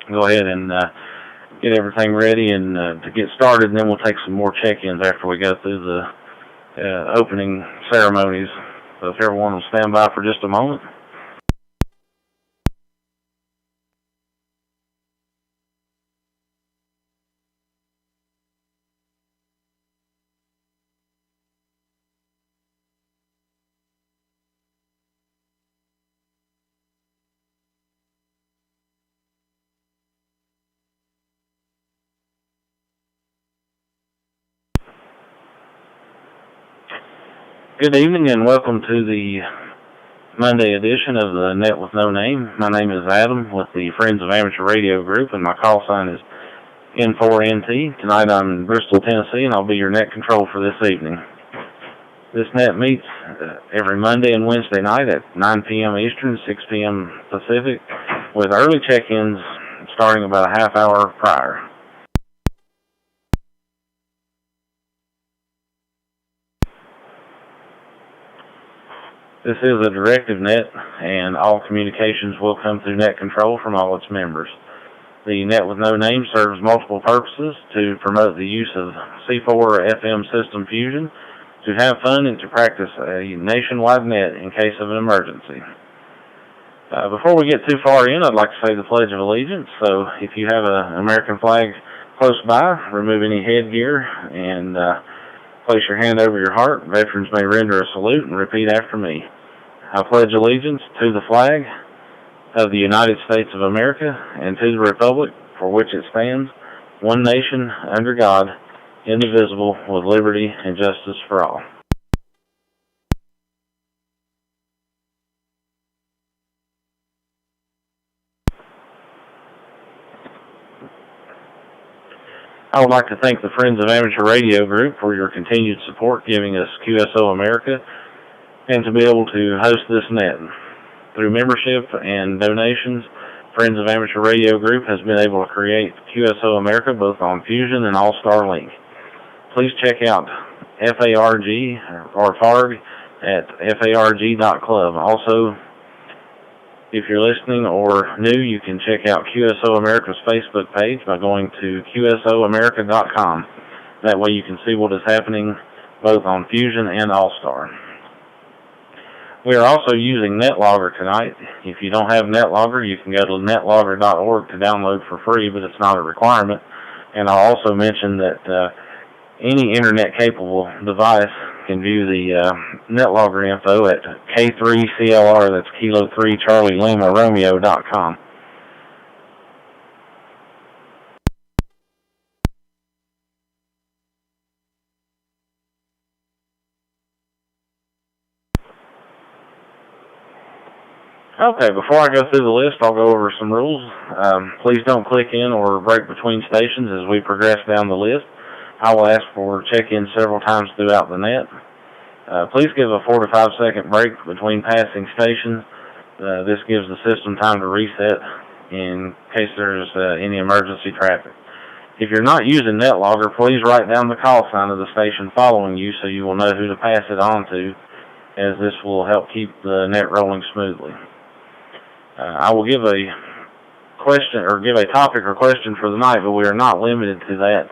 go ahead and get everything ready and to get started, and then we'll take some more check-ins after we go through the opening ceremonies. So if everyone will stand by for just a moment. Good evening and welcome to the Monday edition of the Net with No Name. My name is Adam with the Friends of Amateur Radio Group, and my call sign is N4NT. Tonight I'm in Bristol, Tennessee, and I'll be your net control for this evening. This net meets every Monday and Wednesday night at 9 p.m. Eastern, 6 p.m. Pacific, with early check-ins starting about a half hour prior. This is a directive net, and all communications will come through net control from all its members. The Net with No Name serves multiple purposes: to promote the use of C4 FM system fusion, to have fun, and to practice a nationwide net in case of an emergency. Before we get too far in, I'd like to say the Pledge of Allegiance. So if you have an American flag close by, remove any headgear and place your hand over your heart. Veterans may render a salute and repeat after me. I pledge allegiance to the flag of the United States of America and to the republic for which it stands, one nation, under God, indivisible, with liberty and justice for all. I would like to thank the Friends of Amateur Radio Group for your continued support, giving us QSO America, and to be able to host this net. Through membership and donations, Friends of Amateur Radio Group has been able to create QSO America both on Fusion and All-Star Link. Please check out FARG or FARG at farg.club. Also, if you're listening or new, you can check out QSO America's Facebook page by going to QSOAmerica.com. That way you can see what is happening both on Fusion and All-Star. We are also using NetLogger tonight. If you don't have NetLogger, you can go to netlogger.org to download for free, but it's not a requirement. And I'll also mention that any internet-capable device can view the NetLogger info at K3CLR, that's Kilo 3 Charlie Lima Romeo.com. Okay, before I go through the list, I'll go over some rules. Please don't click in or break between stations as we progress down the list. I will ask for check-ins several times throughout the net. Please give a 4 to 5 second break between passing stations. This gives the system time to reset in case there's any emergency traffic. If you're not using NetLogger, please write down the call sign of the station following you so you will know who to pass it on to, as this will help keep the net rolling smoothly. I will give a question or give a topic or question for the night, but we are not limited to that.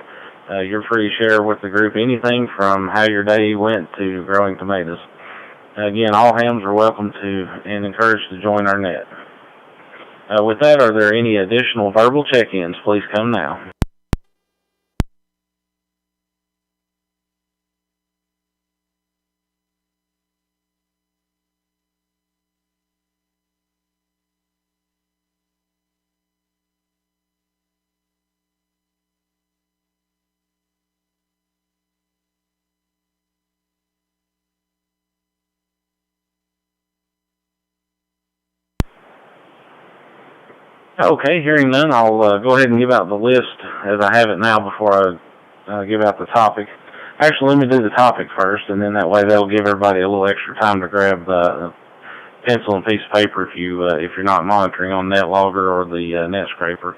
You're free to share with the group anything from how your day went to growing tomatoes. Again, all hams are welcome to and encouraged to join our net. With that, are there any additional verbal check-ins? Please come now. Okay, hearing none, I'll go ahead and give out the list as I have it now before I give out the topic. Actually, let me do the topic first, and then that way that'll give everybody a little extra time to grab the pencil and piece of paper if you're not monitoring on NetLogger or the NetScraper.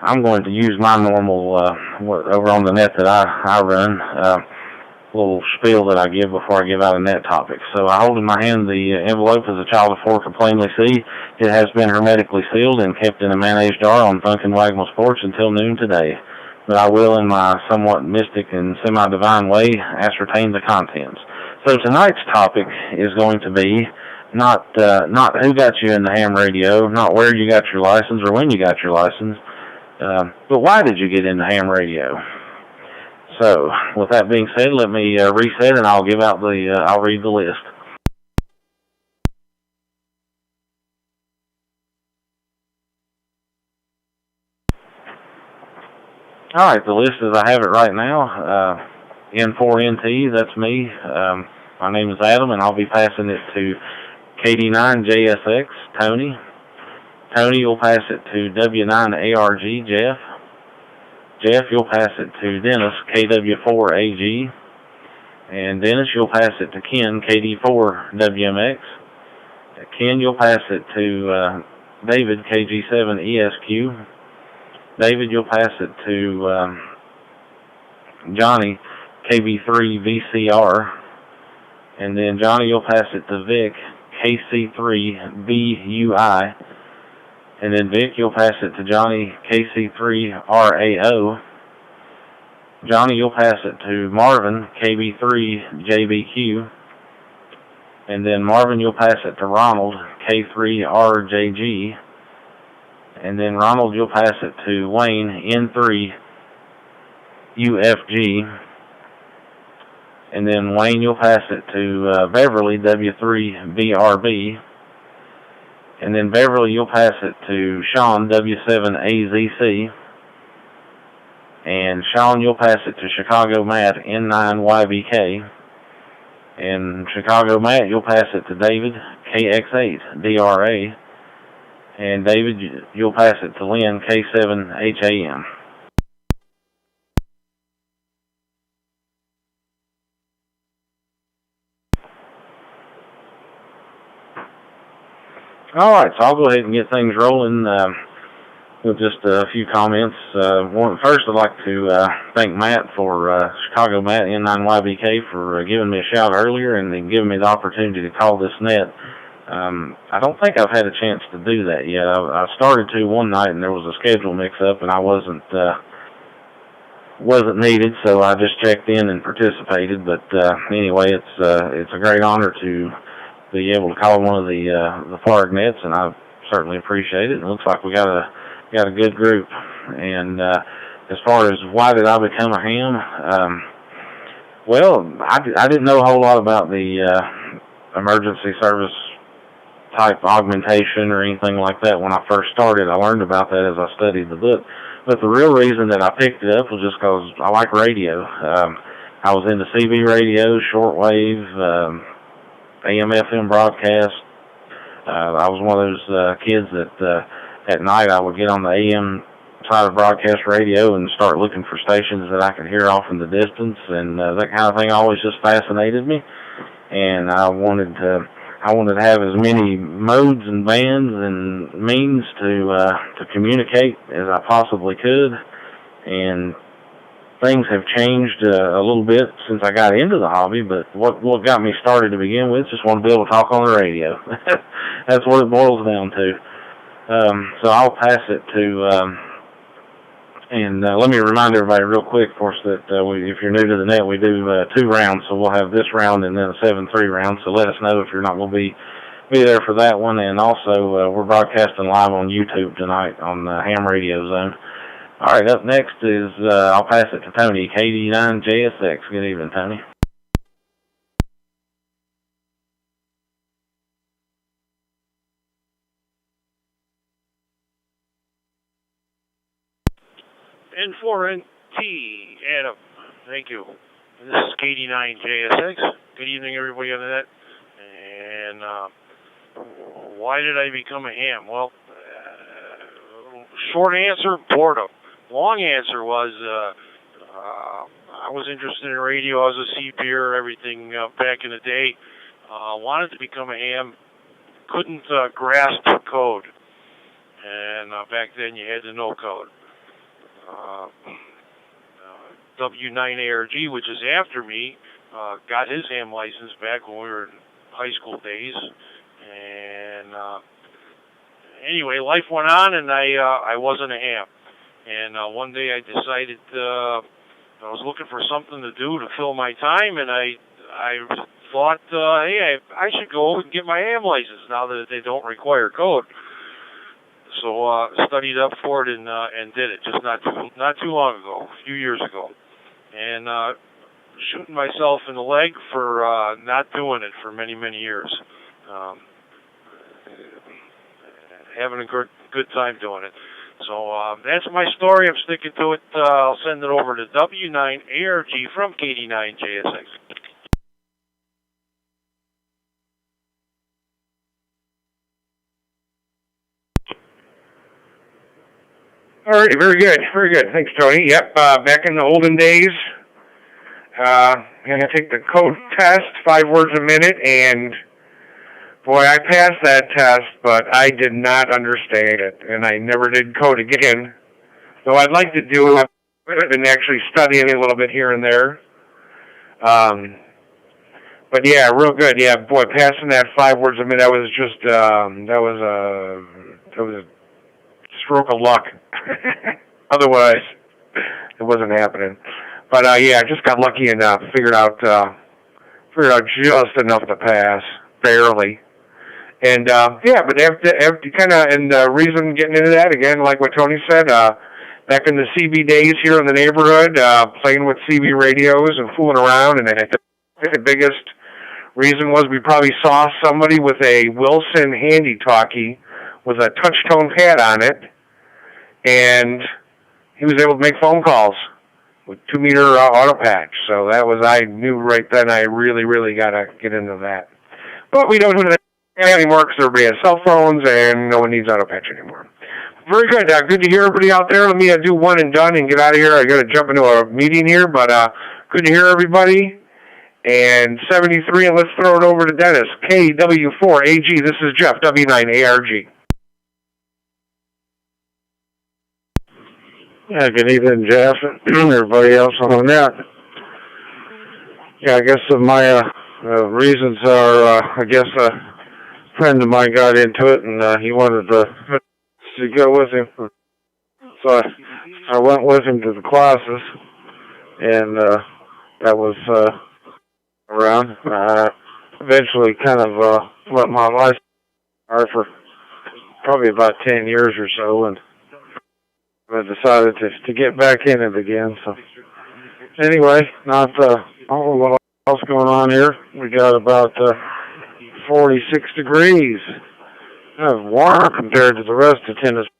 I'm going to use my normal over on the net that I run. little spiel that I give before I give out a net topic. So I hold in my hand the envelope as a child of four could plainly see. It has been hermetically sealed and kept in a mayonnaise jar on Funkin' Wagmel's porch until noon today. But I will, in my somewhat mystic and semi-divine way, ascertain the contents. So tonight's topic is going to be not who got you in the ham radio, not where you got your license or when you got your license, but why did you get into ham radio? So, with that being said, let me reset and I'll I'll read the list. Alright, the list as I have it right now, N4NT, that's me. My name is Adam and I'll be passing it to KD9JSX, Tony. Tony, you'll pass it to W9ARG, Jeff. Jeff, you'll pass it to Dennis, KW4AG. And Dennis, you'll pass it to Ken, KD4WMX. Ken, you'll pass it to David, KG7ESQ. David, you'll pass it to Johnny, KB3VCR. And then Johnny, you'll pass it to Vic, KC3BUI. And then Vic, you'll pass it to Johnny, KC3RAO. Johnny, you'll pass it to Marvin, KB3JBQ. And then Marvin, you'll pass it to Ronald, K3RJG. And then Ronald, you'll pass it to Wayne, N3UFG. And then Wayne, you'll pass it to Beverly, W3BRB. And then Beverly, you'll pass it to Sean, W7AZC. And Sean, you'll pass it to Chicago Matt, N9YBK. And Chicago Matt, you'll pass it to David, KX8DRA. And David, you'll pass it to Lynn, K7HAM. Alright, so I'll go ahead and get things rolling with just a few comments. First, I'd like to thank Matt for Chicago Matt, N9YBK, for giving me a shout earlier and then giving me the opportunity to call this net. I don't think I've had a chance to do that yet. I started to one night and there was a schedule mix-up and I wasn't needed, so I just checked in and participated. But anyway, it's a great honor to be able to call one of the FARG nets, and I certainly appreciate it. It looks like we got a good group. And as far as why did I become a ham, well, I didn't know a whole lot about the emergency service type augmentation or anything like that when I first started. I learned about that as I studied the book. But the real reason that I picked it up was just because I like radio. I was into CB radio, shortwave, AM/FM broadcast. I was one of those kids that at night I would get on the AM side of broadcast radio and start looking for stations that I could hear off in the distance, and that kind of thing always just fascinated me. And I wanted to have as many modes and bands and means to communicate as I possibly could. And things have changed a little bit since I got into the hobby, but what got me started to begin with, just want to be able to talk on the radio. That's what it boils down to. So I'll pass it to, and let me remind everybody real quick, of course, that if you're new to the net, we do 2 rounds, so we'll have this round and then a 7-3 round, so let us know if you're not going to be there for that one. And also, we're broadcasting live on YouTube tonight on Ham Radio Zone. All right, up next is, I'll pass it to Tony, KD9JSX. Good evening, Tony. N4NT, Adam. Thank you. This is KD9JSX. Good evening, everybody on the net. And why did I become a ham? Well, short answer, boredom. Long answer was I was interested in radio. I was a CPer, everything back in the day. Wanted to become a ham. Couldn't grasp code. And back then you had to know code. W9ARG, which is after me, got his ham license back when we were in high school days. And anyway, life went on, and I wasn't a ham. And one day I decided I was looking for something to do to fill my time, and I thought, hey, I should go and get my ham license now that they don't require code. So studied up for it and did it just not too long ago, a few years ago, and shooting myself in the leg for not doing it for many years. Having a good time doing it. So that's my story. I'm sticking to it. I'll send it over to W9ARG from KD9JSX. All right, very good, very good. Thanks, Tony. Yep, back in the olden days, I had to take the code test, 5 words a minute, and boy, I passed that test, but I did not understand it, and I never did code again. Though I'd like to do it and actually studying a little bit here and there. But yeah, real good. Yeah, boy, passing that 5 words a minute, that was just that was a stroke of luck. Otherwise, it wasn't happening. But yeah, I just got lucky enough. Figured out just enough to pass, barely. And yeah, but after kind of, and the reason getting into that again, like what Tony said, back in the CB days here in the neighborhood, playing with CB radios and fooling around, and I think the biggest reason was we probably saw somebody with a Wilson handy talkie with a touch-tone pad on it, and he was able to make phone calls with 2-meter auto patch. So that was, I knew right then I really got to get into that. But we don't do that anymore because everybody has cell phones and no one needs auto patch anymore. Very good. Good to hear everybody out there. Let me do one and done and get out of here. I got to jump into a meeting here, but good to hear everybody. And 73, and let's throw it over to Dennis. KW4AG. This is Jeff, W9ARG. Yeah, good evening, Jeff, and everybody else on the net. Yeah, I guess my reasons are, I guess a friend of mine got into it, and he wanted to go with him. So I went with him to the classes, and that was around. Eventually kind of let my life start for probably about 10 years or so, and I decided to get back in it again. So anyway, not what else going on here. We got about 46 degrees. Kind of warm compared to the rest of Tennessee.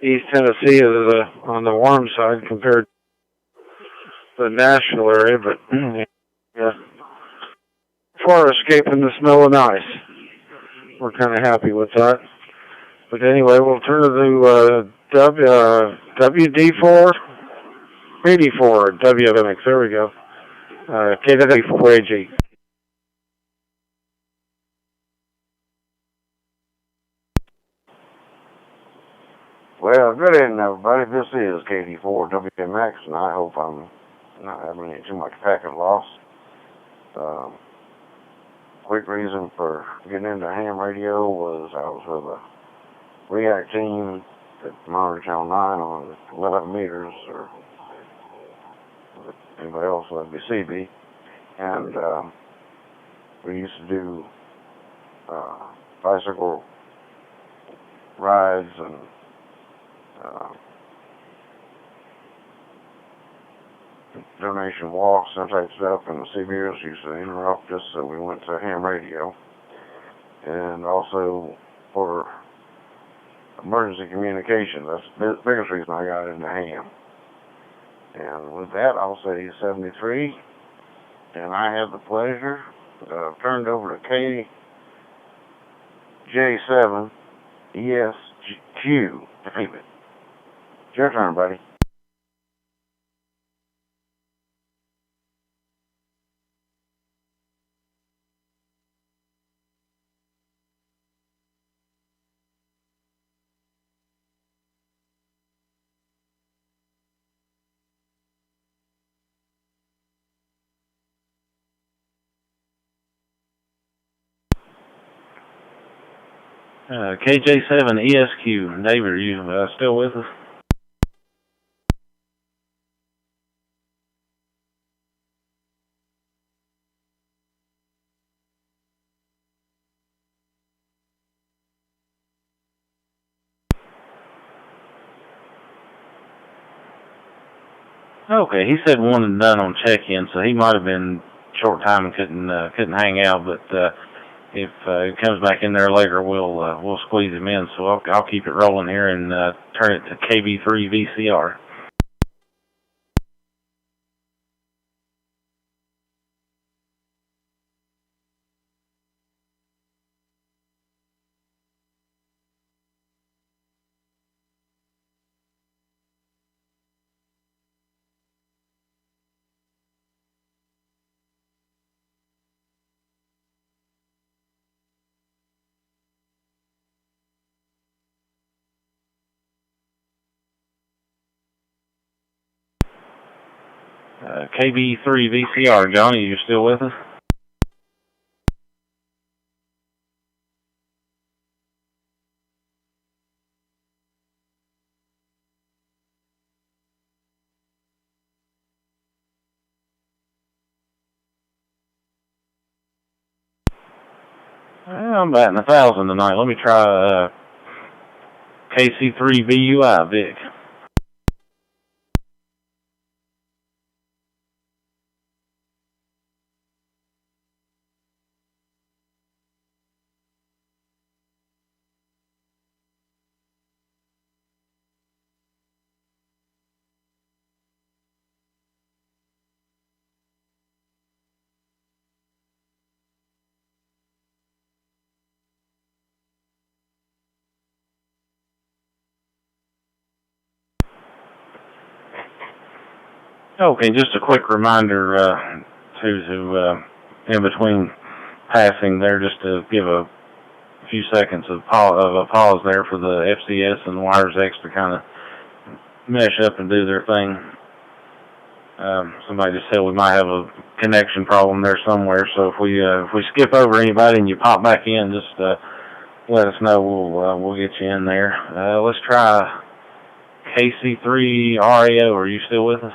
East Tennessee is on the warm side compared to the Nashville area, but yeah, far escaping the snow and ice. We're kind of happy with that. But anyway, we'll turn to WD4, 84, WMX. There we go. KW4AG. Well, good evening, everybody. This is KD4 WMX, and I hope I'm not having too much packet loss. Quick reason for getting into ham radio was I was with a REACT team at Monterey Channel 9 on 11 meters, or anybody else would be CB, and we used to do bicycle rides and donation walks, that type of stuff, and the CBS used to interrupt us, so we went to ham radio. And also for emergency communication, that's the biggest reason I got into ham. And with that, I'll say 73, and I have the pleasure, turned over to KJ7 ESQ, David. It's your turn, buddy. KJ7ESQ. David, are you still with us? Okay, he said one and done on check-in, so he might have been short time and couldn't hang out. But if he comes back in there later, we'll squeeze him in. So I'll keep it rolling here and turn it to KB3 VCR. KB3 VCR, Johnny, you still with us? I'm batting 1,000 tonight. Let me try KC3 VUI, Vic. Okay, just a quick reminder to in between passing there, just to give a few seconds of a pause there for the FCS and the Wires X to kind of mesh up and do their thing. Somebody just said we might have a connection problem there somewhere, so if we skip over anybody and you pop back in, just let us know. We'll get you in there. Let's try KC3 RAO. Are you still with us?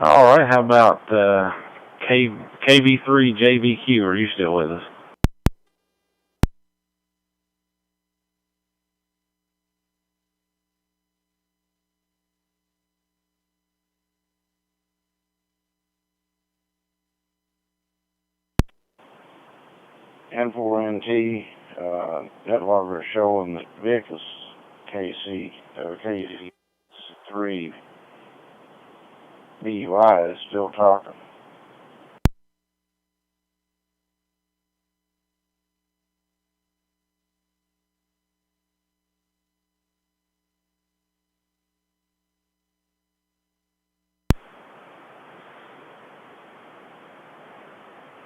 All right, how about KV3 JVQ? Are you still with us? N4NT, that logger is showing that Vic is KC3 BUI is still talking.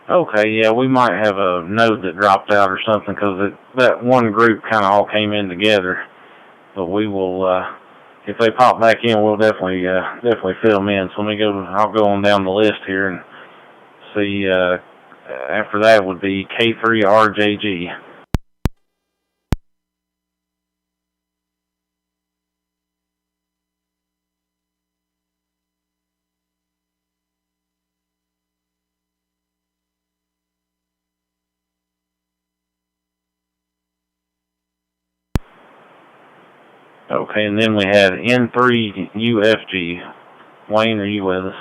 Okay, yeah, we might have a node that dropped out or something because that one group kind of all came in together. But we will, if they pop back in, we'll definitely fill them in. So I'll go on down the list here and see. After that would be K3RJG. Okay, and then we had N3UFG. Wayne, are you with us?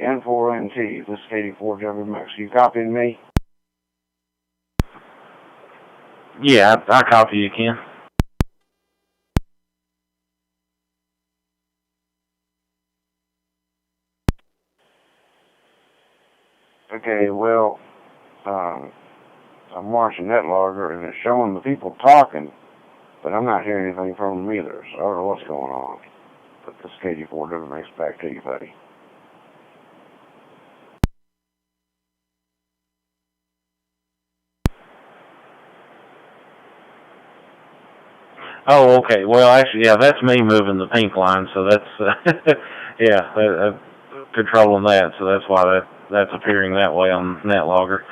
N4NT, this is 84WMX. You copying me? Yeah, I copy you, Ken. Okay, well, I'm watching NetLogger and it's showing the people talking, but I'm not hearing anything from them either, so I don't know what's going on. But this K84WMX back to you, buddy. Oh, okay. Well, actually, yeah, that's me moving the pink line, so that's, yeah, controlling that, so that's why that's appearing that way on NetLogger.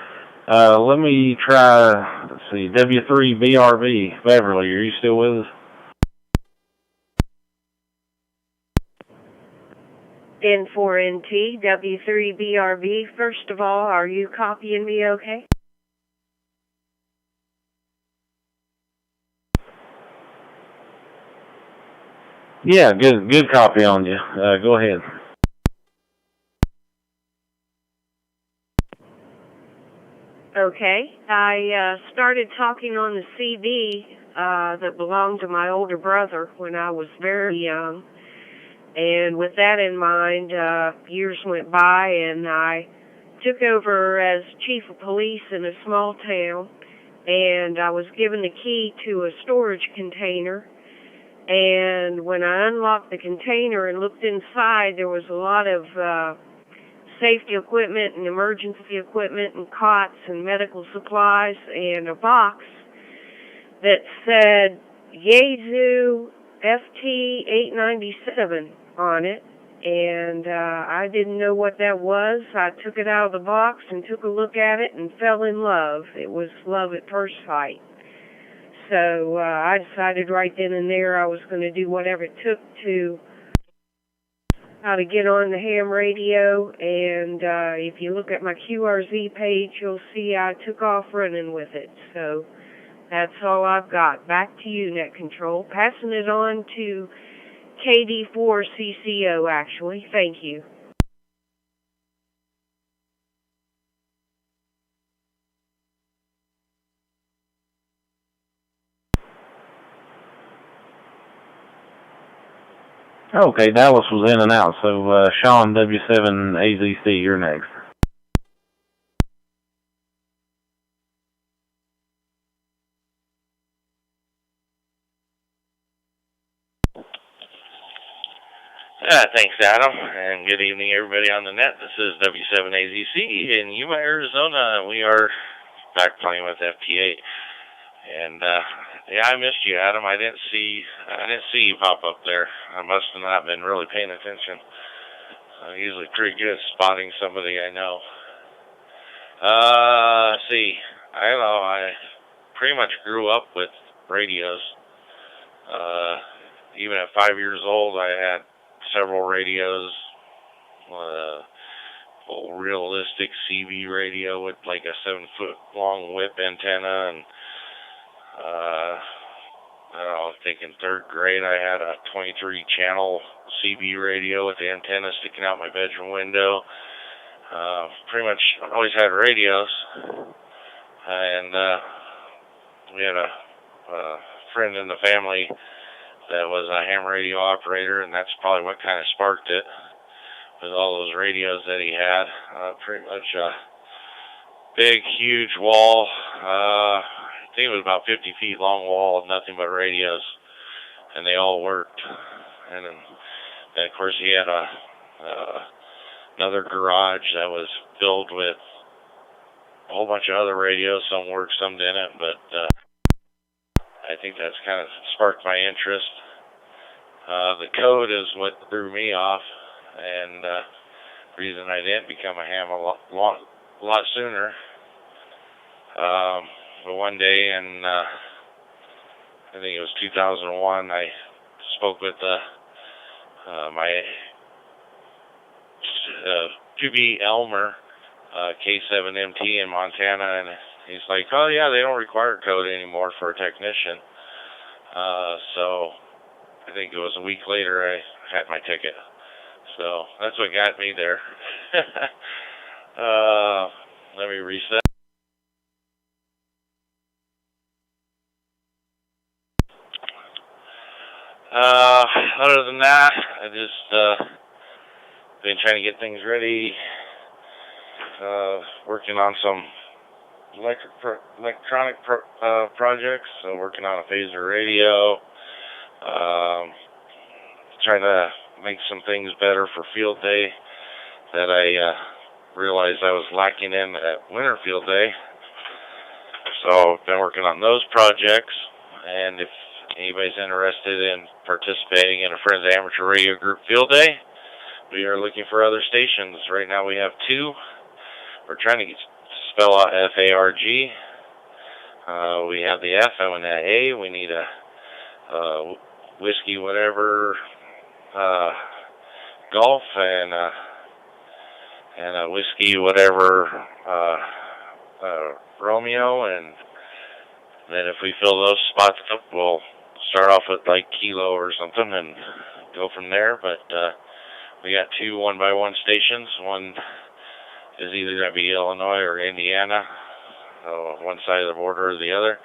Let me try, let's see, W3BRV. Beverly, are you still with us? N4NT, W3BRV. First of all, are you copying me okay? Yeah, good copy on you. Go ahead. Okay. I started talking on the CD that belonged to my older brother when I was very young. And with that in mind, years went by and I took over as chief of police in a small town. And I was given the key to a storage container. And when I unlocked the container and looked inside, there was a lot of safety equipment and emergency equipment and cots and medical supplies and a box that said Yaesu FT897 on it. And I didn't know what that was. I took it out of the box and took a look at it and fell in love. It was love at first sight. So I decided right then and there I was going to do whatever it took to how to get on the ham radio. And if you look at my QRZ page, you'll see I took off running with it. So that's all I've got. Back to you, Net Control. Passing it on to KD4CCO, actually. Thank you. Okay, Dallas was in and out, so Sean, W7AZC, you're next. Thanks, Adam, and good evening, everybody on the net. This is W7AZC in Yuma, Arizona. We are back playing with FT8, and yeah, I missed you, Adam. I didn't see you pop up there. I must have not been really paying attention. I'm usually pretty good at spotting somebody I know. See, I don't know. I pretty much grew up with radios. Even at 5 years old, I had several radios, full realistic CV radio with like a 7-foot long whip antenna, and I don't know, I think in third grade I had a 23 channel CB radio with the antenna sticking out my bedroom window. Pretty much always had radios, and we had a friend in the family that was a ham radio operator, and that's probably what kind of sparked it, with all those radios that he had. Pretty much a big, huge wall. I think it was about 50 feet long wall of nothing but radios, and they all worked. And then, of course, he had another garage that was filled with a whole bunch of other radios. Some worked, some didn't, but I think that's kind of sparked my interest. The code is what threw me off, and the reason I didn't become a ham a lot sooner. But one day in, I think it was 2001, I spoke with my 2B Elmer, K7MT in Montana, and he's like, oh yeah, they don't require code anymore for a technician. So I think it was a week later I had my ticket. So that's what got me there. Let me reset. Other than that, I just been trying to get things ready. Working on some electronic projects. So working on a phaser radio. Trying to make some things better for field day that I realized I was lacking in at winter field day. So I've been working on those projects, and if anybody's interested in participating in a Friends Amateur Radio Group field day, we are looking for other stations. Right now we have 2. We're trying to spell out FARG. We have the F and the A. We need a whiskey whatever golf and a whiskey whatever Romeo, and then if we fill those spots up, we'll start off with like Kilo or something and go from there. But we got 2 1x1 stations. One is either going to be Illinois or Indiana, one side of the border or the other,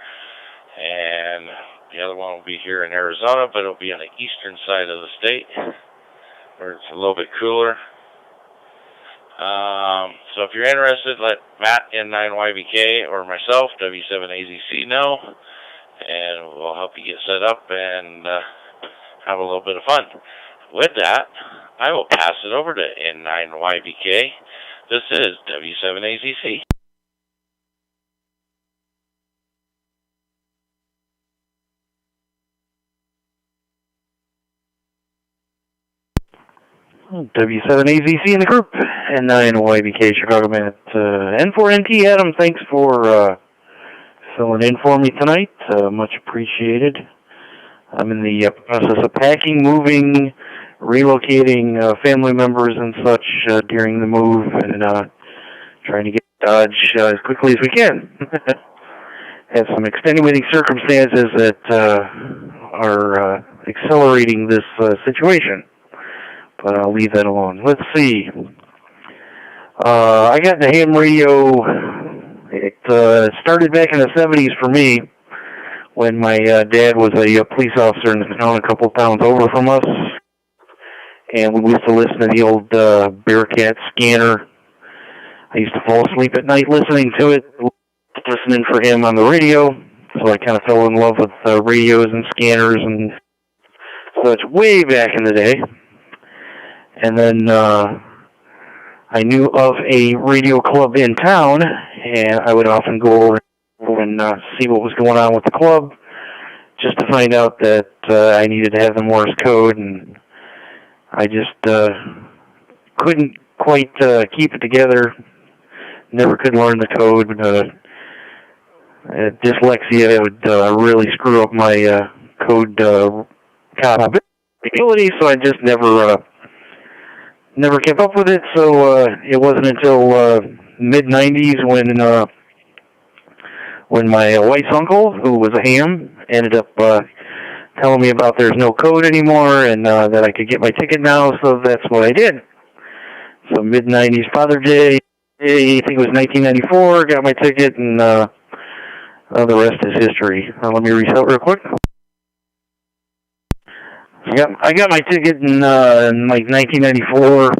and the other one will be here in Arizona, but it'll be on the eastern side of the state, where it's a little bit cooler. So if you're interested, let Matt, N9YBK, or myself, W7AZC, know, and we'll help you get set up and have a little bit of fun. With that, I will pass it over to N9YBK. This is W7AZC. W7AZC in the group, N9YBK Chicago Matt, N4NT Adam, thanks for filling in for me tonight, much appreciated. I'm in the process of packing, moving, relocating family members and such during the move, and trying to get Dodge as quickly as we can. Have some extenuating circumstances that are accelerating this situation. But I'll leave that alone. Let's see. I got the ham radio. It started back in the 70s for me when my dad was a police officer in the town a couple towns over from us. And we used to listen to the old Bearcat scanner. I used to fall asleep at night listening to it, listening for him on the radio. So I kind of fell in love with radios and scanners and such way back in the day. And then I knew of a radio club in town, and I would often go over and see what was going on with the club, just to find out that I needed to have the Morse code, and I just couldn't quite keep it together. Never could learn the code. Dyslexia would really screw up my code capability, so I just never kept up with it. So it wasn't until mid-90s when my wife's uncle, who was a ham, ended up telling me about there's no code anymore and that I could get my ticket now, so that's what I did. So mid-90s Father's Day, I think it was 1994, got my ticket, and the rest is history. Let me reset real quick. I got my ticket in like 1994,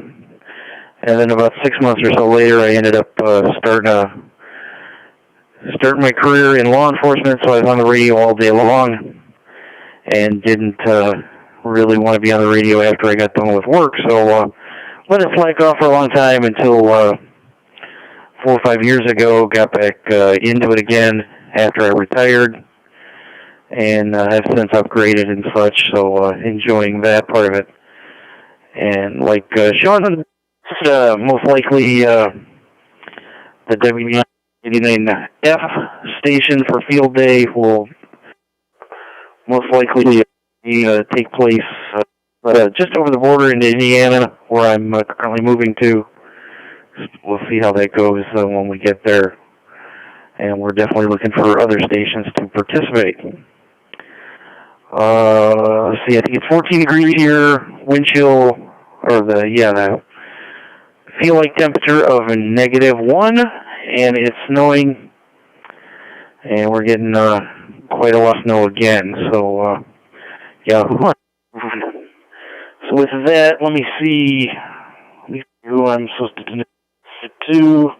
and then about 6 months or so later, I ended up starting my career in law enforcement. So I was on the radio all day long, and didn't really want to be on the radio after I got done with work. So let it slack off for a long time until 4 or 5 years ago, got back into it again after I retired. And have since upgraded and such, so enjoying that part of it. And like Sean, most likely the W89F station for field day will most likely take place just over the border in Indiana, where I'm currently moving to. We'll see how that goes when we get there. And we're definitely looking for other stations to participate. Let's see, I think it's 14 degrees here, wind chill, or the feel like temperature of a -1, and it's snowing, and we're getting quite a lot of snow again. So, yeah. So with that, let me see who I'm supposed to connect it to.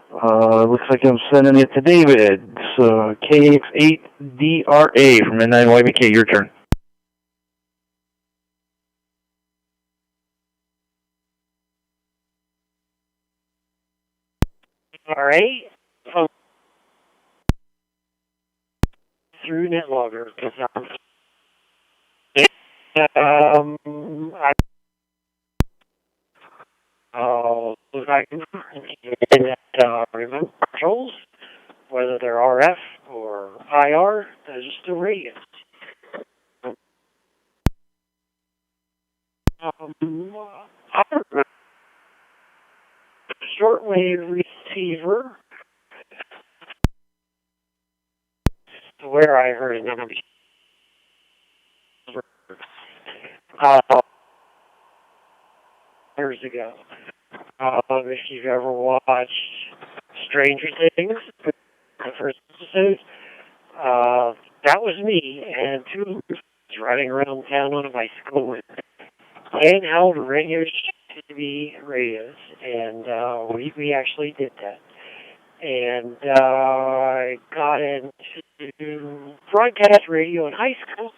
Looks like I'm sending it to David. So KX8DRA from N9YBK. Your turn. All right. Through NetLogger. I can remote controls, whether they're RF or IR, they're just a radio. Shortwave receiver, where I heard it years ago. If you've ever watched Stranger Things, the first episode, that was me and two riding around town on a bicycle with handheld radio TV radios, and we actually did that. And I got into broadcast radio in high school.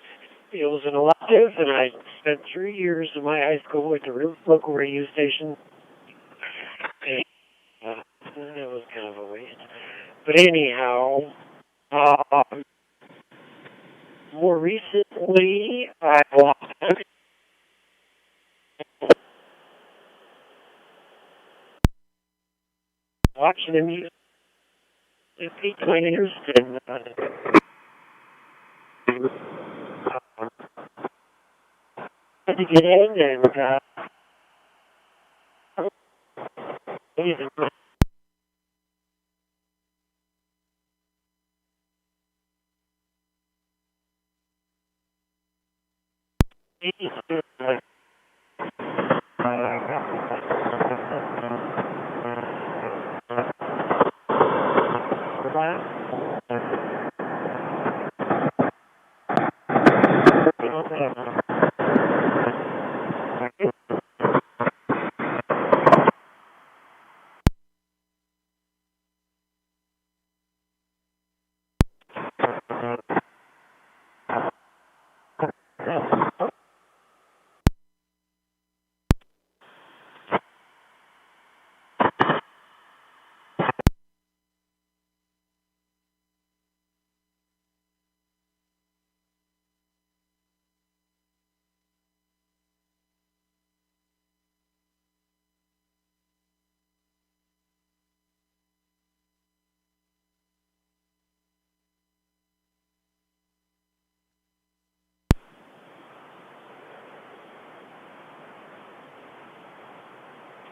It was an elective, and I spent 3 years of my high school at the local radio station. And, it was kind of a waste. But anyhow, more recently, I watching the music. It piqued my interest in had to get in and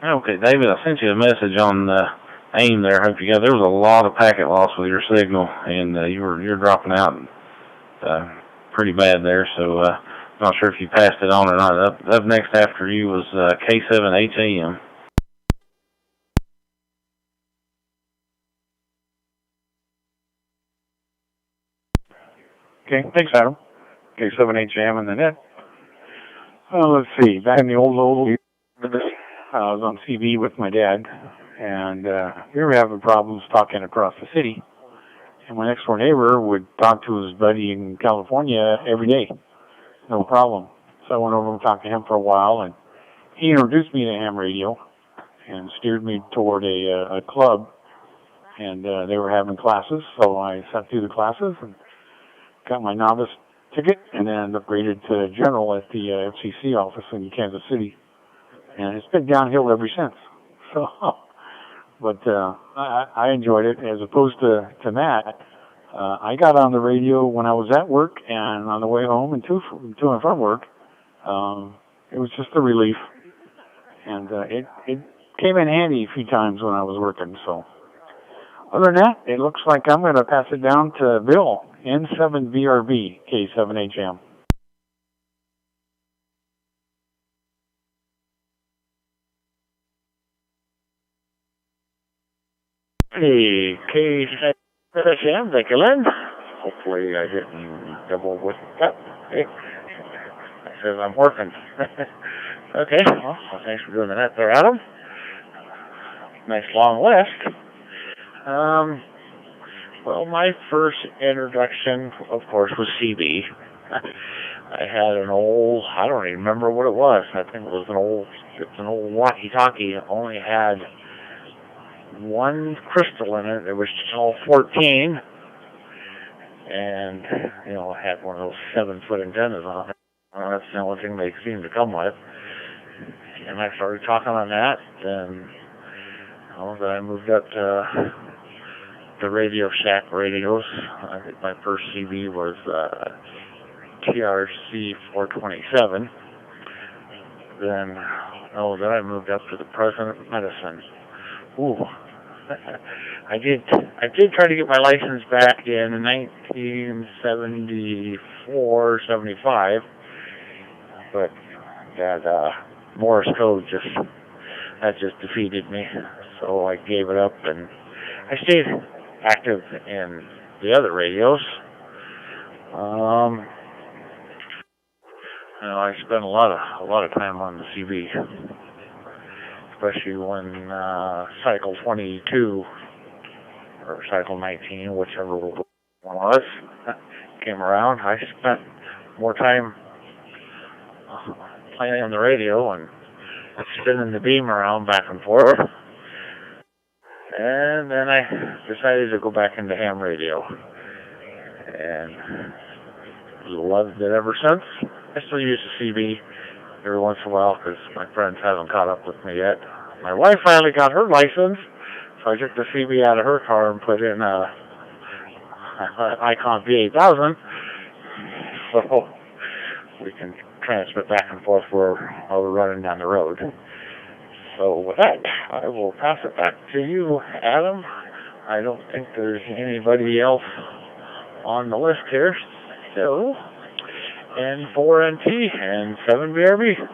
Okay, David, I sent you a message on AIM there. Hope you got. There was a lot of packet loss with your signal, and you're dropping out pretty bad there. So not sure if you passed it on or not. Up next after you was K7HAM. Okay, thanks, Adam. K7HAM and the net. Let's see. Back in the old I was on CV with my dad, and we were having problems talking across the city. And my next door neighbor would talk to his buddy in California every day, no problem. So I went over and talked to him for a while, and he introduced me to ham radio and steered me toward a club. And they were having classes, so I sat through the classes and got my novice ticket, and then upgraded to general at the FCC office in Kansas City. And it's been downhill ever since. So, but I enjoyed it. As opposed to Matt, I got on the radio when I was at work and on the way home and to and from work. It was just a relief, and it came in handy a few times when I was working. So, other than that, it looks like I'm going to pass it down to Bill, N7VRB, K7HM. Okay, KSM, thank you, Lynn. Hopefully I didn't double with that. Hey, it says I'm working. Okay, well, thanks for doing that there, Adam. Nice long list. Well, my first introduction, of course, was CB. I had an old, I don't even remember what it was. I think it was an old walkie-talkie. It only had one crystal in it. It was channel 14. And, you know, it had one of those 7-foot antennas on it. That's the only thing they seemed to come with. And I started talking on that. Then I moved up to the Radio Shack radios. I think my first CB was TRC 427. Then I moved up to the President of Medicine. Ooh. I did try to get my license back in 1974, 75, but that Morse code just defeated me. So I gave it up, and I stayed active in the other radios. I spent a lot of time on the CB, especially when cycle 22 or cycle 19, whichever one was, came around. I spent more time playing on the radio and spinning the beam around back and forth. And then I decided to go back into ham radio, and loved it ever since. I still use the CB every once in a while because my friends haven't caught up with me yet. My wife finally got her license, so I took the CB out of her car and put in a Icon V8000, so we can transmit back and forth while we're running down the road. So with that, I will pass it back to you, Adam. I don't think there's anybody else on the list here. So, N4NT and 7BRB.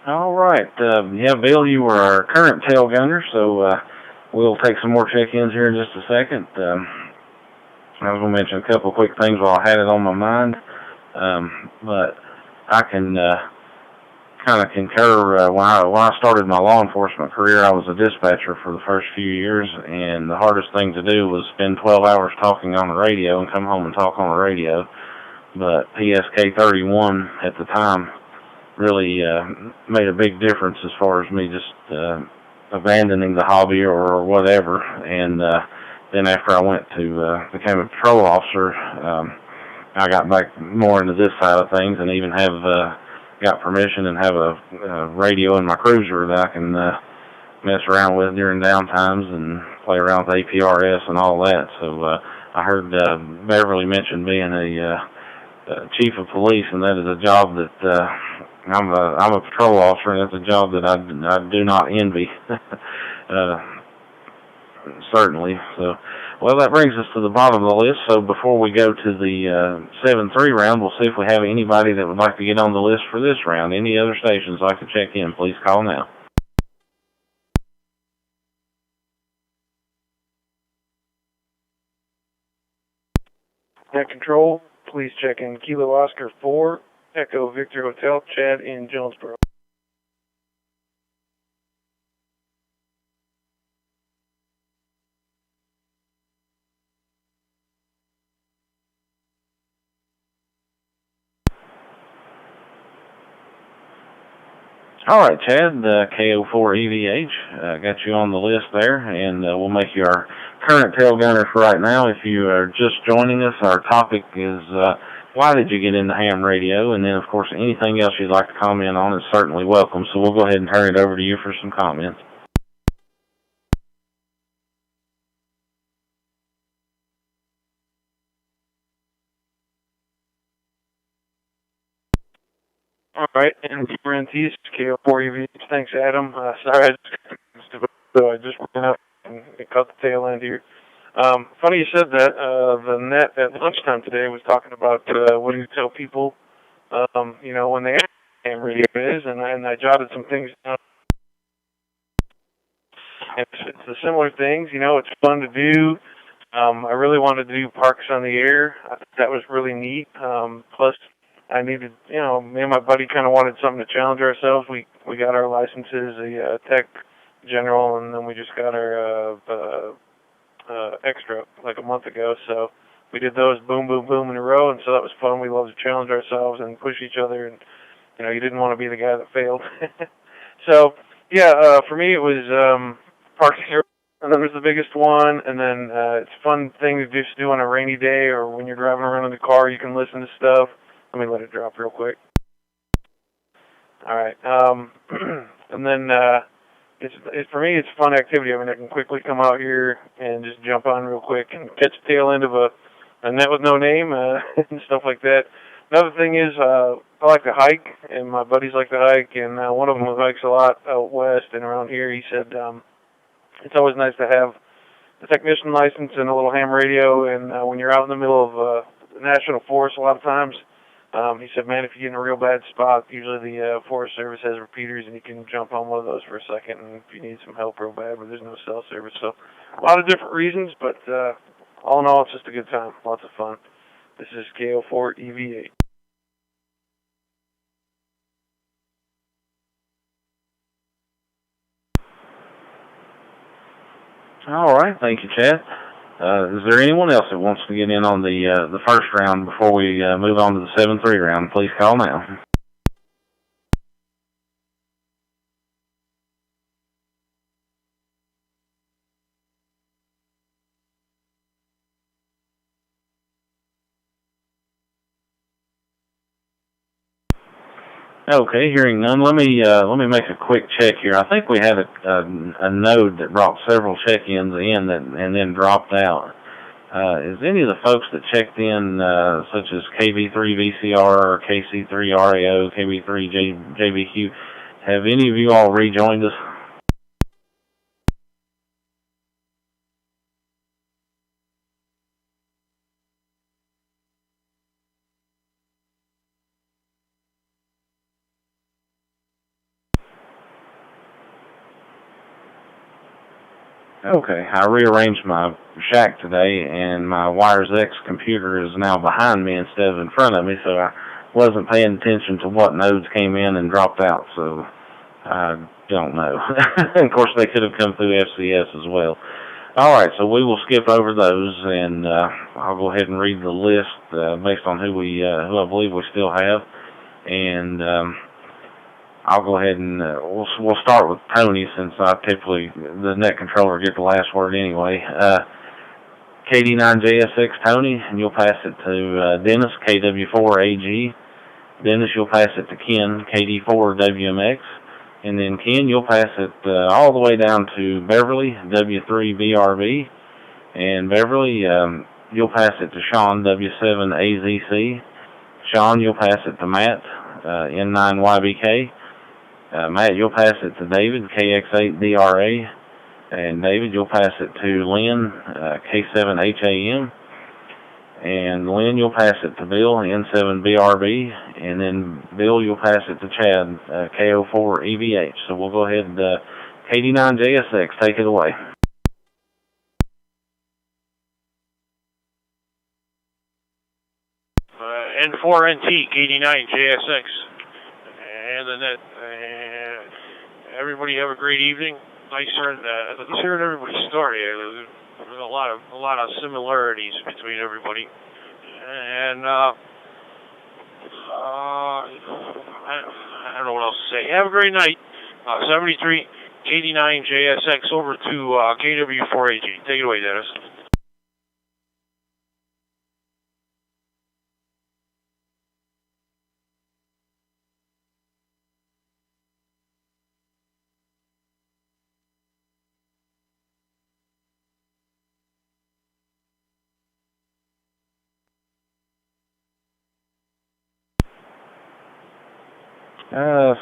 All right. Yeah, Bill, you were our current tail gunner, so we'll take some more check-ins here in just a second. I was going to mention a couple of quick things while I had it on my mind, but I can kind of concur. When I started my law enforcement career, I was a dispatcher for the first few years, and the hardest thing to do was spend 12 hours talking on the radio and come home and talk on the radio. But PSK 31 at the time really made a big difference as far as me just abandoning the hobby or whatever. And then after I went to became a patrol officer, I got back more into this side of things, and even have got permission and have a radio in my cruiser that I can mess around with during downtimes and play around with APRS and all that. So I heard Beverly mention being a chief of police, and that is a job that I'm a patrol officer, and it's a job that I do not envy. Certainly. So, well, that brings us to the bottom of the list. So before we go to the 7-3 round, we'll see if we have anybody that would like to get on the list for this round. Any other stations like to check in, please call now. Net Control, please check in Kilo Oscar 4, Echo Victor Hotel, Chad in Jonesboro. All right, Chad, KO4EVH, got you on the list there, and we'll make you our current tail gunner for right now. If you are just joining us, our topic is why did you get into ham radio? And then, of course, anything else you'd like to comment on is certainly welcome. So we'll go ahead and turn it over to you for some comments. All right, and NTs, KO4EV. Thanks, Adam. Sorry, I just went up and caught the tail end here. Funny you said that. The net at lunchtime today was talking about what do you tell people when the AM radio is, and I jotted some things down. And it's the similar things, it's fun to do. I really wanted to do Parks on the Air. I thought that was really neat. Plus, I needed, me and my buddy kind of wanted something to challenge ourselves. We got our licenses, the Tech General, and then we just got our Extra like a month ago. So we did those boom, boom, boom in a row, and so that was fun. We love to challenge ourselves and push each other, and you didn't want to be the guy that failed. So yeah, for me it was Parks and Air. And that was the biggest one, and then it's a fun thing to just do on a rainy day or when you're driving around in the car. You can listen to stuff. Let me let it drop real quick. All right, and then it's for me it's a fun activity. I mean, I can quickly come out here and just jump on real quick and catch the tail end of a net with no name and stuff like that. Another thing is I like to hike, and my buddies like to hike, and one of them hikes a lot out west and around here. He said it's always nice to have a technician license and a little ham radio, and when you're out in the middle of the national forest a lot of times, he said, man, if you get in a real bad spot, usually the Forest Service has repeaters, and you can jump on one of those for a second, and if you need some help real bad, but there's no cell service. So a lot of different reasons, but all in all, it's just a good time. Lots of fun. This is KO4 EV8. All right, thank you, Chad. Is there anyone else that wants to get in on the first round before we move on to the 7-3 round? Please call now. Okay, hearing none, let me make a quick check here. I think we had a node that brought several check-ins in and then dropped out. Is any of the folks that checked in, such as KV3 VCR, KC3 RAO, KV3 JBQ, have any of you all rejoined us? Okay, I rearranged my shack today, and my Wires X computer is now behind me instead of in front of me, so I wasn't paying attention to what nodes came in and dropped out, so I don't know. Of course, they could have come through FCS as well. All right, so we will skip over those, and I'll go ahead and read the list based on who I believe we still have, and I'll go ahead and we'll start with Tony, since I typically, the net controller, get the last word anyway. KD9JSX Tony, and you'll pass it to Dennis, KW4AG. Dennis, you'll pass it to Ken, KD4WMX. And then Ken, you'll pass it all the way down to Beverly, W3BRB. And Beverly, you'll pass it to Sean, W7AZC. Sean, you'll pass it to Matt, N9YBK. Matt, you'll pass it to David, KX8DRA. And David, you'll pass it to Lynn, K7HAM. And Lynn, you'll pass it to Bill, N7BRB. And then Bill, you'll pass it to Chad, KO4EVH. So we'll go ahead and KD9JSX, take it away. N4NT, KD9JSX. And the net. Everybody have a great evening. Nice hearing everybody's story. There's a lot of similarities between everybody, and I don't know what else to say. Have a great night. 73 KD9JSX over to KW4AG. Take it away, Dennis.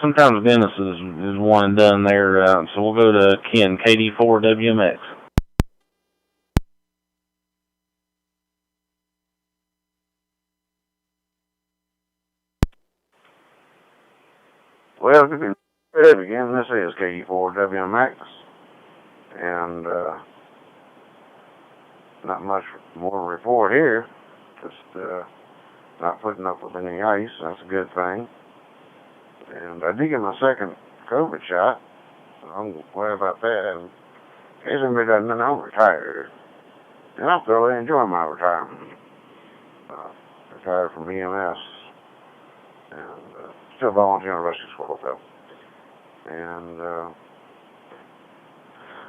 Sometimes Dennis is one and done there, so we'll go to Ken, KD4WMX. Well, again, this is KE4WMX, and not much more to report here. Just not putting up with any ice. That's a good thing. And I did get my second COVID shot. So I'm glad about that. And in case anybody doesn't know, I'm retired. And I thoroughly enjoy my retirement. Retired from EMS. And still volunteer on rescue squad, though. And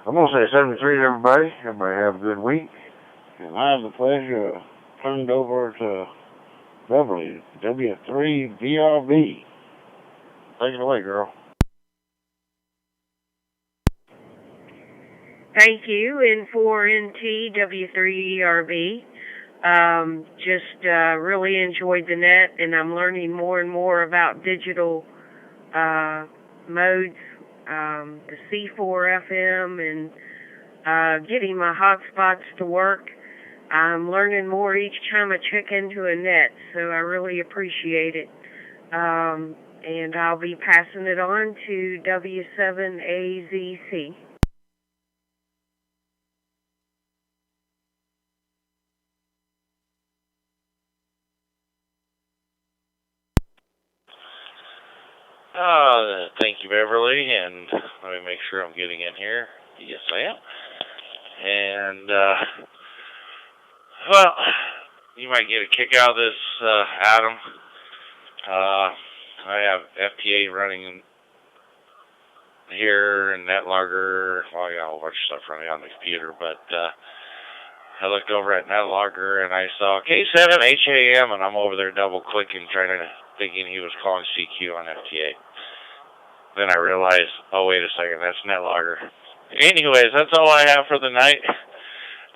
I'm going to say 73 to everybody. Everybody have a good week. And I have the pleasure of turning it over to Beverly, W3VRB. Take it away, girl. Thank you, N4NT W3ERB. Just really enjoyed the net, and I'm learning more and more about digital modes, the C4 FM, and getting my hotspots to work. I'm learning more each time I check into a net, so I really appreciate it. And I'll be passing it on to W7AZC. Thank you, Beverly, and let me make sure I'm getting in here. Yes, I am. And, well, you might get a kick out of this, Adam. I have FTA running here and NetLogger. Well, I got a whole bunch of stuff running on the computer, but I looked over at NetLogger and I saw K7 HAM, and I'm over there double-clicking, thinking he was calling CQ on FTA. Then I realized, oh, wait a second, that's NetLogger. Anyways, that's all I have for the night.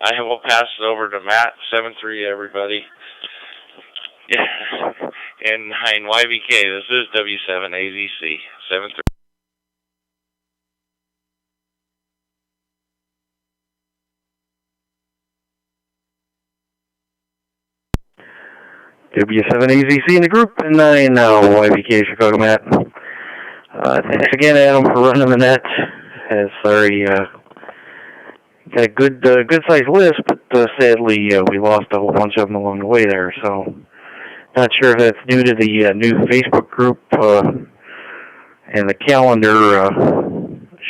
I will pass it over to Matt, 7-3, everybody. Yeah. And 9YBK, this is W7AZC, 7-3. W7AZC in the group, and 9YBK Chicago Matt. Thanks again, Adam, for running the net. Sorry, got a good sized list, but sadly we lost a whole bunch of them along the way there. So, not sure if that's due to the new Facebook group and the calendar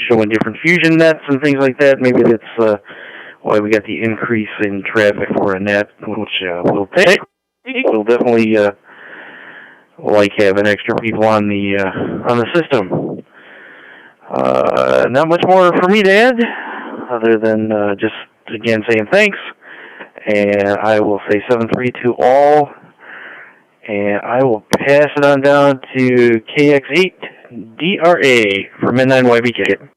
showing different fusion nets and things like that. Maybe that's why we got the increase in traffic for a net, which we'll take. We'll definitely like having extra people on the system. Not much more for me to add, other than just again saying thanks. And I will say 7-3 to all, and I will pass it on down to KX8DRA for Midnight YBK.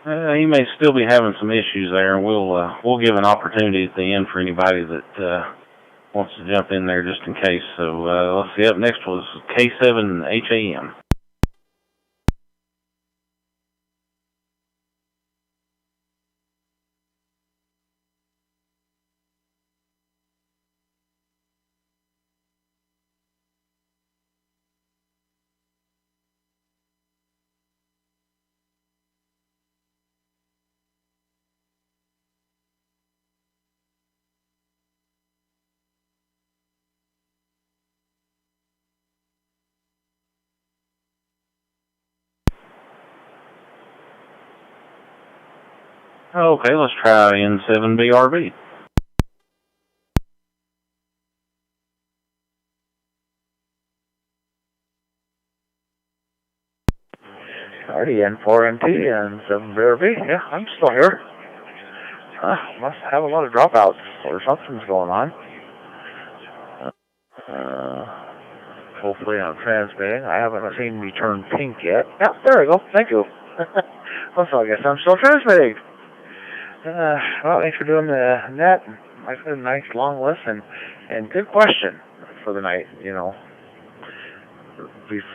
He may still be having some issues there, and we'll give an opportunity at the end for anybody that wants to jump in there just in case. So let's see. Up next was K7 HAM. Okay, let's try N7BRB. Alrighty, N4NT and 7BRB. Yeah, I'm still here. Must have a lot of dropouts or something's going on. Hopefully I'm transmitting. I haven't seen me turn pink yet. Yeah, there we go. Thank you. Also, I guess I'm still transmitting. Well, thanks for doing that. I had a nice long listen, and good question for the night. You know,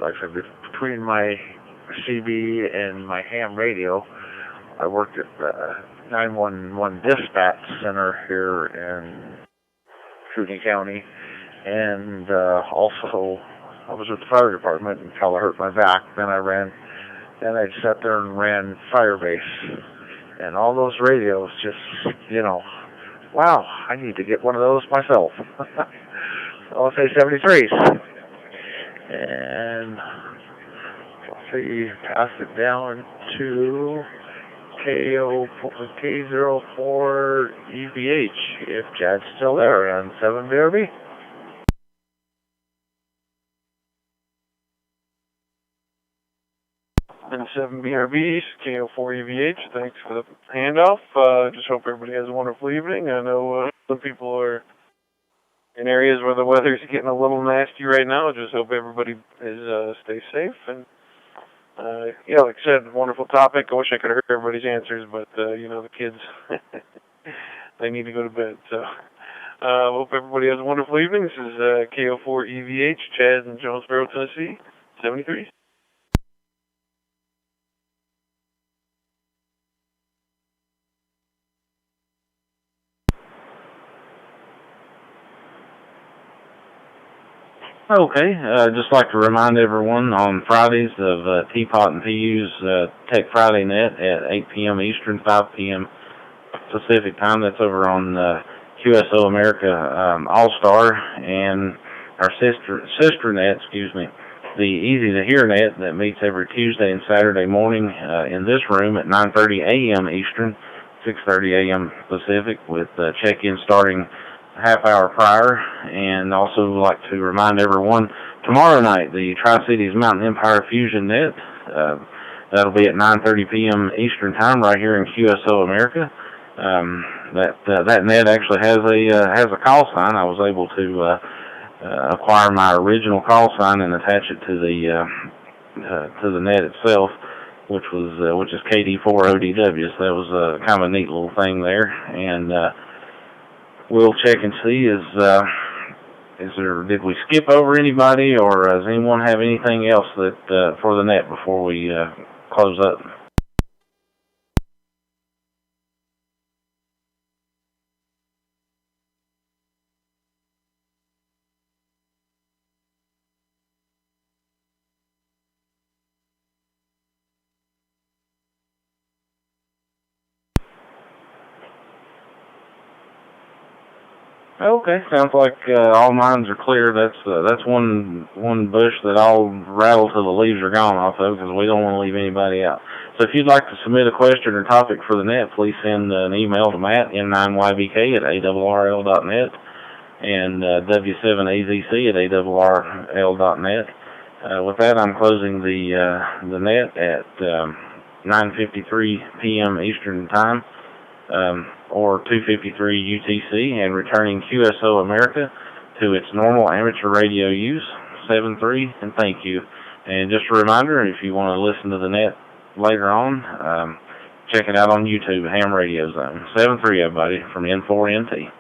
like I said, between my CB and my ham radio, I worked at the 911 dispatch center here in Truckee County, and also I was with the fire department until I hurt my back. Then I sat there and ran fire base. And all those radios just, you know, wow, I need to get one of those myself. I'll say 73s. And let's see, pass it down to K04 EVH, if Chad's still there, on 7BRB. And 7BRB, KO4EVH, thanks for the handoff. Just hope everybody has a wonderful evening. I know some people are in areas where the weather's getting a little nasty right now. Just hope everybody stays safe. And, yeah, like I said, wonderful topic. I wish I could have heard everybody's answers, but, you know, the kids, they need to go to bed. So, hope everybody has a wonderful evening. This is KO4EVH, Chad in Jonesboro, Tennessee, 73. Okay, just like to remind everyone on Fridays of Teapot and PU's Tech Friday Net at 8 p.m. Eastern, 5 p.m. Pacific time. That's over on QSO America All-Star, and our sister net, the Easy to Hear net that meets every Tuesday and Saturday morning in this room at 9:30 a.m. Eastern, 6:30 a.m. Pacific, with check-in starting half hour prior. And also like to remind everyone, tomorrow night, the Tri-Cities Mountain Empire Fusion net, that'll be at 9:30 p.m. Eastern time right here in QSO America. That net actually has a call sign. I was able to acquire my original call sign and attach it to the net itself, which is KD4ODW. So that was kind of a neat little thing there. And we'll check and see did we skip over anybody, or does anyone have anything else that for the net before we close up? Okay, sounds like all minds are clear. That's one bush that I'll rattle till the leaves are gone off of, because we don't want to leave anybody out. So if you'd like to submit a question or topic for the net, please send an email to Matt, N9YBK@ARRL.net, and W7AZC@ARRL.net. With that, I'm closing the net at 9:53 p.m. Eastern Time. Or 2:53 UTC, and returning QSO America to its normal amateur radio use, 7-3, and thank you. And just a reminder, if you want to listen to the net later on, check it out on YouTube, Ham Radio Zone. 7-3, everybody, from N4NT.